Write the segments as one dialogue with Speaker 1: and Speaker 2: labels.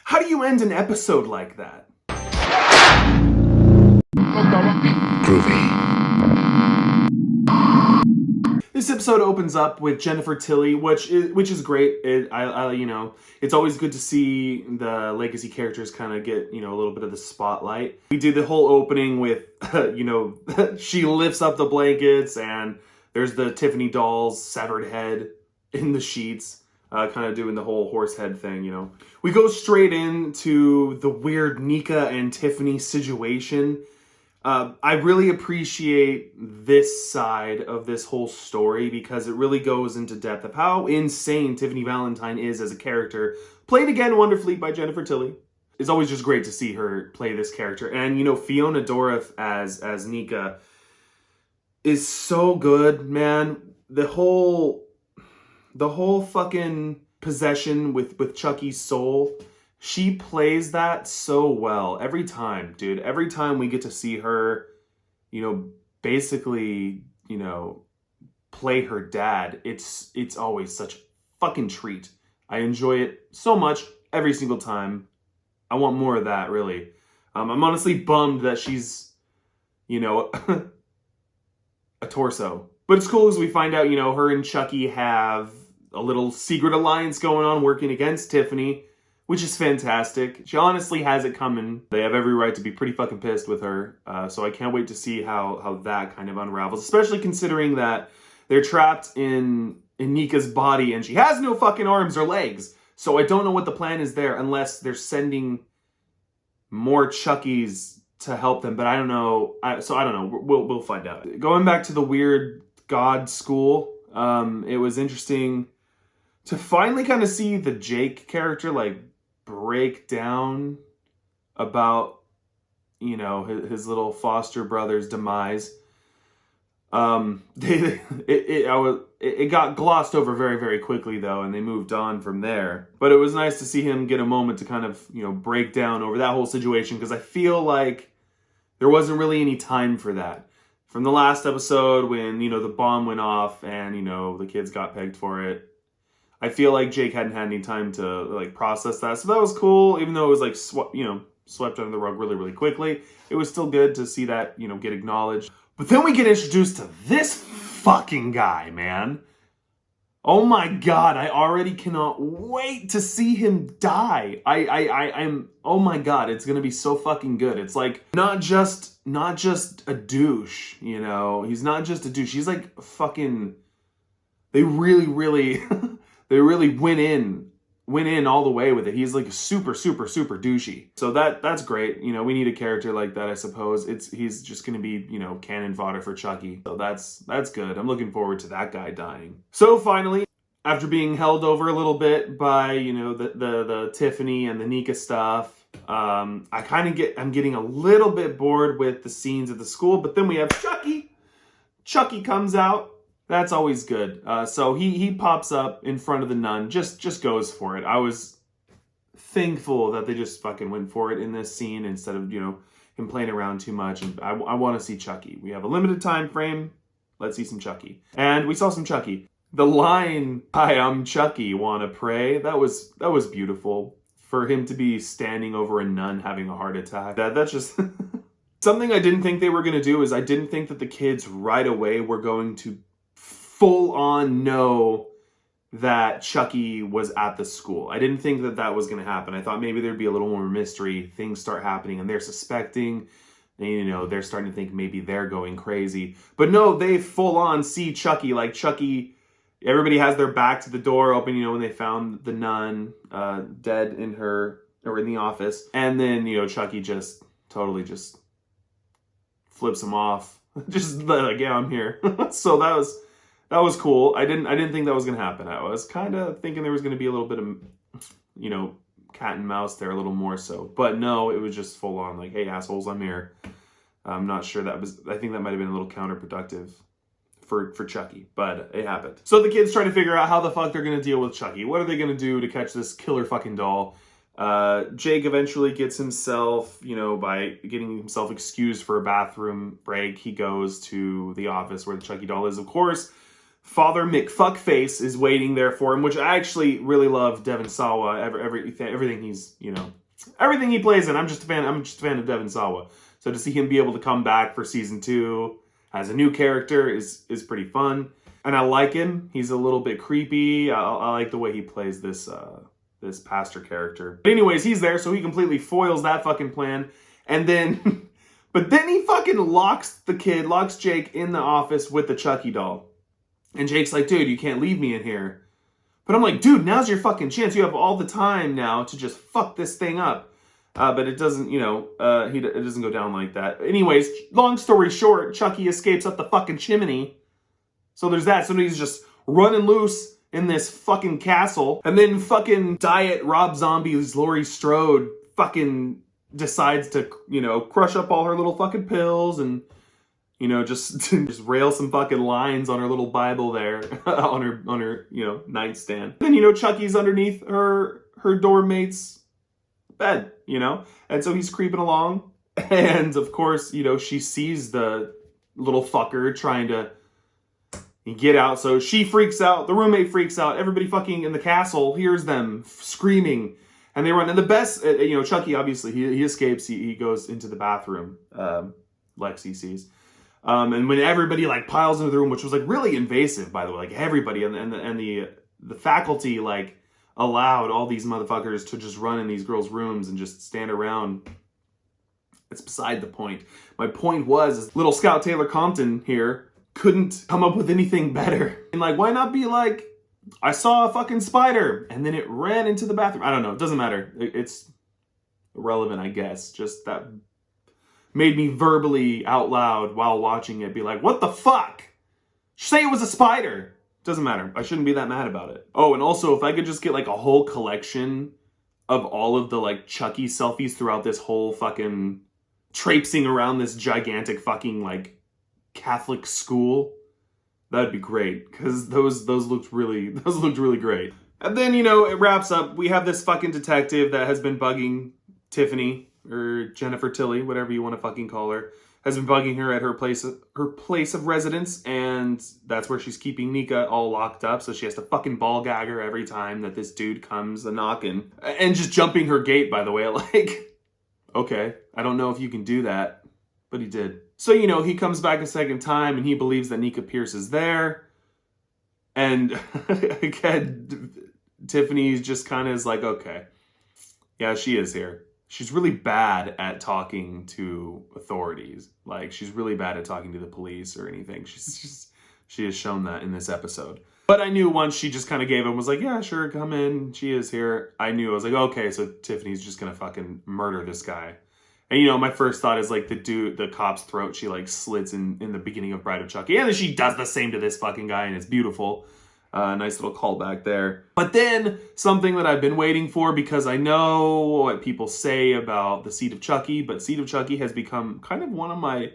Speaker 1: How do you end an episode like that?
Speaker 2: Groovy.
Speaker 1: This episode opens up with Jennifer Tilly, which is great. It's always good to see the legacy characters kind of get, a little bit of the spotlight. We do the whole opening with, she lifts up the blankets and there's the Tiffany doll's severed head in the sheets, kind of doing the whole horse head thing, We go straight into the weird Nika and Tiffany situation. I really appreciate this side of this whole story because it really goes into depth of how insane Tiffany Valentine is as a character, played again wonderfully by Jennifer Tilly. It's always just great to see her play this character. And, Fiona Dourif as Nika is so good, man. The whole fucking possession with Chucky's soul, she plays that so well every time, dude. Every time we get to see her, basically, play her dad, it's always such a fucking treat. I enjoy it so much every single time. I want more of that, really. I'm honestly bummed that she's, a torso. But it's cool as we find out, her and Chucky have a little secret alliance going on working against Tiffany, which is fantastic. She honestly has it coming. They have every right to be pretty fucking pissed with her. So I can't wait to see how that kind of unravels, especially considering that they're trapped in Nika's body and she has no fucking arms or legs. So I don't know what the plan is there unless they're sending more Chuckies to help them. But I don't know. So I don't know. We'll find out. Going back to the weird God school, it was interesting to finally kind of see the Jake character break down about his little foster brother's demise. It got glossed over very, very quickly though, and they moved on from there. But it was nice to see him get a moment to kind of break down over that whole situation, because I feel like there wasn't really any time for that from the last episode when the bomb went off and the kids got pegged for it. I feel like Jake hadn't had any time to process that. So that was cool, even though it was swept under the rug really, really quickly. It was still good to see that, get acknowledged. But then we get introduced to this fucking guy, man. Oh my God, I already cannot wait to see him die. I'm oh my God, it's gonna be so fucking good. It's not just a douche, He's not just a douche. He's fucking, they really they really went in all the way with it. He's super, super, super douchey. So that's great. We need a character like that, I suppose. He's just gonna be, cannon fodder for Chucky. So that's good. I'm looking forward to that guy dying. So finally, after being held over a little bit by, the Tiffany and the Nika stuff, I'm getting a little bit bored with the scenes at the school, but then we have Chucky. Chucky comes out. That's always good. So he pops up in front of the nun, just goes for it. I was thankful that they just fucking went for it in this scene instead of, him playing around too much. And I want to see Chucky. We have a limited time frame. Let's see some Chucky. And we saw some Chucky. The line, "Hi, I'm Chucky, wanna pray?" That was beautiful. For him to be standing over a nun having a heart attack. That's just... Something I didn't think they were going to do is I didn't think that the kids right away were going to full on know that Chucky was at the school. I didn't think that was going to happen. I thought maybe there'd be a little more mystery. Things start happening and they're suspecting, and, they're starting to think maybe they're going crazy. But no, they full on see Chucky. Chucky, everybody has their back to the door open, when they found the nun dead in the office. And then, Chucky just totally just flips him off. Just yeah, I'm here. So that was cool. I didn't think that was gonna happen. I was kind of thinking there was gonna be a little bit of, cat and mouse there, a little more so. But no, it was just full on hey assholes, I'm here. I'm not sure I think that might have been a little counterproductive for Chucky, but it happened. So the kids try to figure out how the fuck they're gonna deal with Chucky. What are they gonna do to catch this killer fucking doll? Jake eventually gets himself, by getting himself excused for a bathroom break, he goes to the office where the Chucky doll is, of course, Father McFuckface is waiting there for him, which I actually really love Devon Sawa. Everything he's, everything he plays in. I'm just a fan of Devon Sawa. So to see him be able to come back for season 2 as a new character is pretty fun. And I like him. He's a little bit creepy. I like the way he plays this pastor character. But anyways, he's there, so he completely foils that fucking plan. And then, but then he fucking locks Jake in the office with the Chucky doll. And Jake's like, dude, you can't leave me in here. But I'm like, dude, now's your fucking chance. You have all the time now to just fuck this thing up. But it doesn't, it doesn't go down like that. Anyways, long story short, Chucky escapes up the fucking chimney. So there's that. So he's just running loose in this fucking castle. And then fucking Diet Rob Zombie's Laurie Strode fucking decides to, crush up all her little fucking pills and, just rail some fucking lines on her little Bible there on her, nightstand. Then, Chucky's underneath her dorm mate's bed, and so he's creeping along. And of course, she sees the little fucker trying to get out. So she freaks out. The roommate freaks out. Everybody fucking in the castle hears them screaming. And they run. And the best, Chucky, obviously, he escapes. He goes into the bathroom. Lexi sees. And when everybody piles into the room, which was really invasive, by the way, everybody and the faculty allowed all these motherfuckers to just run in these girls' rooms and just stand around. It's beside the point. My point was, little Scout Taylor Compton here couldn't come up with anything better. And why not be I saw a fucking spider and then it ran into the bathroom. I don't know. It doesn't matter. It's irrelevant, I guess. Just that made me verbally out loud while watching it be like, what the fuck? Say it was a spider. Doesn't matter. I shouldn't be that mad about it. Oh, and also if I could just get a whole collection of all of the Chucky selfies throughout this whole fucking traipsing around this gigantic fucking Catholic school, that'd be great, because those looked really great. And then, it wraps up. We have this fucking detective that has been bugging Tiffany, or Jennifer Tilly, whatever you want to fucking call her, has been bugging her at her place of residence, and that's where she's keeping Nika all locked up, so she has to fucking ball gag her every time that this dude comes a-knocking. And just jumping her gate, by the way, okay, I don't know if you can do that, but he did. So, he comes back a second time, and he believes that Nika Pierce is there. And, again, Tiffany's just kind of is like, okay, yeah, she is here. She's really bad at talking to authorities. She's really bad at talking to the police or anything. She has shown that in this episode. But I knew once she just kind of gave him, was like, yeah, sure, come in. She is here. I knew. I was like, okay, so Tiffany's just going to fucking murder this guy. And, my first thought is, the cop's throat, she, slits in the beginning of Bride of Chucky. And then she does the same to this fucking guy, and it's beautiful. Nice little callback there. But then, something that I've been waiting for, because I know what people say about the Seed of Chucky, but Seed of Chucky has become kind of one of my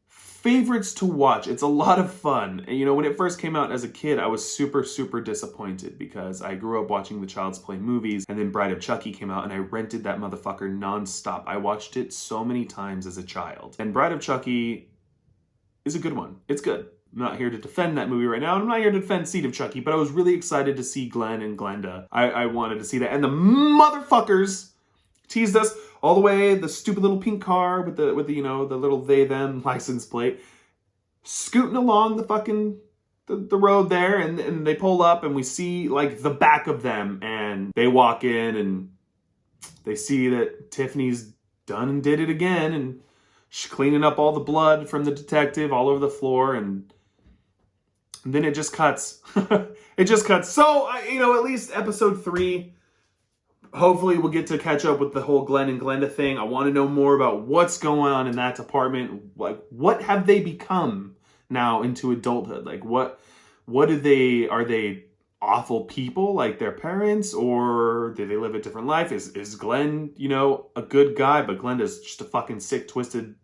Speaker 1: favorites to watch. It's a lot of fun. And, when it first came out as a kid, I was super, super disappointed, because I grew up watching the Child's Play movies, and then Bride of Chucky came out, and I rented that motherfucker nonstop. I watched it so many times as a child. And Bride of Chucky is a good one. It's good. I'm not here to defend that movie right now. I'm not here to defend Seed of Chucky, but I was really excited to see Glenn and Glenda. I wanted to see that. And the motherfuckers teased us all the way, the stupid little pink car with the little they-them license plate, scooting along the fucking the road there, and they pull up, and we see the back of them, and they walk in, and they see that Tiffany's done and did it again, and she's cleaning up all the blood from the detective all over the floor, and then it just cuts. It just cuts. So, at least episode 3, hopefully we'll get to catch up with the whole Glenn and Glenda thing. I want to know more about what's going on in that department. What have they become now into adulthood? What are they awful people like their parents, or do they live a different life? Is Glenn, a good guy, but Glenda's just a fucking sick, twisted,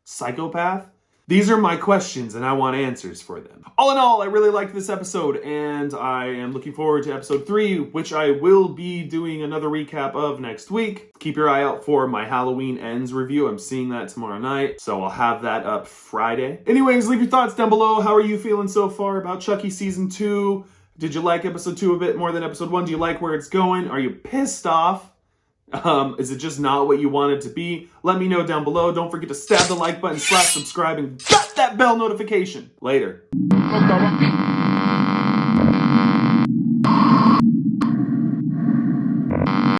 Speaker 1: psychopath? These are my questions and I want answers for them. All in all, I really liked this episode and I am looking forward to episode 3, which I will be doing another recap of next week. Keep your eye out for my Halloween Ends review. I'm seeing that tomorrow night, so I'll have that up Friday. Anyways, leave your thoughts down below. How are you feeling so far about Chucky Season 2? Did you like episode 2 a bit more than episode 1? Do you like where it's going? Are you pissed off? Is it just not what you want it to be? Let me know down below. Don't forget to stab the like button, slap subscribe, and got that bell notification. Later.